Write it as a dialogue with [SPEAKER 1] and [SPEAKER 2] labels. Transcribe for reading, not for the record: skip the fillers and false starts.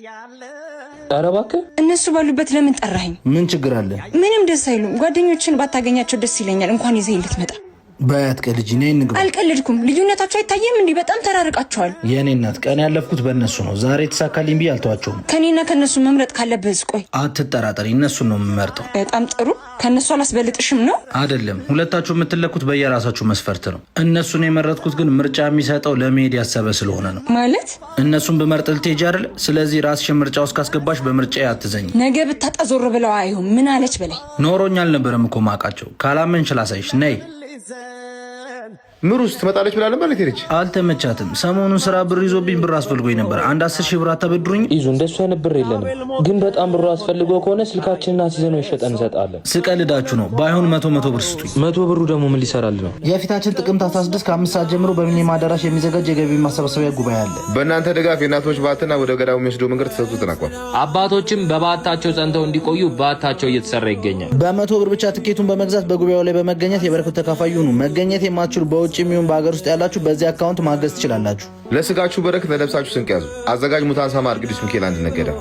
[SPEAKER 1] ኧረ እባክህ
[SPEAKER 2] እነሱ ባሉበት ለምን ጠራኸኝ?
[SPEAKER 3] ምን ችግር አለ?
[SPEAKER 2] ምንም ደስ አይሉም። ጓደኞችን ባታገኛቸው ደስ ይለኛል። እንኳን ይዘህ ልትመጣ
[SPEAKER 3] ባያት ቀልጂ ነኝ እንግባ።
[SPEAKER 2] አልቀልድኩም። ልዩነታቸው አይታየም እንዴ? በጣም ተራርቃቸዋል።
[SPEAKER 3] የኔ እናት ቀን ያለፍኩት በእነሱ ነው። ዛሬ ተሳካልኝ ብዬ አልተዋቸውም።
[SPEAKER 2] ከኔና ከነሱ መምረጥ ካለብህ ቆይ
[SPEAKER 3] አትጠራጠሪ፣ እነሱን ነው የምመርጠው።
[SPEAKER 2] በጣም ጥሩ። ከነሱ አላስበልጥሽም ነው?
[SPEAKER 3] አይደለም፣ ሁለታችሁ የምትለኩት በየራሳችሁ መስፈርት ነው። እነሱን የመረጥኩት ግን ምርጫ የሚሰጠው ለመሄድ ያሰበ ስለሆነ ነው።
[SPEAKER 2] ማለት
[SPEAKER 3] እነሱን በመርጥ ልትሄጂ አይደል? ስለዚህ ራስሽን ምርጫ ውስጥ ካስገባሽ በምርጫ አትዘኝ።
[SPEAKER 2] ነገ ብታጣ ዞር ብለው አይሁን። ምን አለች በላይ
[SPEAKER 3] ኖሮኛ አልነበረም እኮ ማውቃቸው። ካላመንሽ ላሳይሽ። ነይ
[SPEAKER 4] ምሩስ ትመጣለች ብላለን ማለት ሄደች።
[SPEAKER 3] አልተመቻትም። ሰሞኑን ስራ ብር ይዞብኝ ብር አስፈልጎኝ ነበር። አንድ 10 ሺህ ብር አታበድሩኝ?
[SPEAKER 1] ይዙ እንደሱ አይነት ብር የለንም፣ ግን በጣም ብሩ አስፈልጎ ከሆነ ስልካችንን አስይዘነው ይሸጠን እንሰጣለን።
[SPEAKER 3] ስቀልዳችሁ ነው። ባይሆን 100 ብር ስጡኝ።
[SPEAKER 1] 100 ብሩ ደግሞ ምን ሊሰራል ነው?
[SPEAKER 3] የፊታችን ጥቅምት 16 ከ5 ሰዓት ጀምሮ በሚኒማ አዳራሽ የሚዘጋጅ የገቢ ማሰባሰቢያ ጉባኤ አለ።
[SPEAKER 4] በእናንተ ድጋፍ የእናቶች በዓትና ወደ ገዳሙ የሚወስደው መንገድ ተሰጥቶ ተናቋል።
[SPEAKER 5] አባቶችም በበዓታቸው ጸንተው እንዲቆዩ በዓታቸው እየተሰራ ይገኛል።
[SPEAKER 3] በ100 ብር ብቻ ትኬቱን በመግዛት በጉባኤው ላይ በመገኘት የበረከቱ ተካፋይ ይሁኑ። መገኘት የማትችሉ በውጭ የሚሆን በሀገር ውስጥ ያላችሁ በዚህ አካውንት ማገዝ ትችላላችሁ።
[SPEAKER 4] ለስጋችሁ በረከት ለነፍሳችሁ ስንቅ ያዙ። አዘጋጅ ሙታን ሳማ አርቅዲስ ሚካኤል አንድነት ገዳም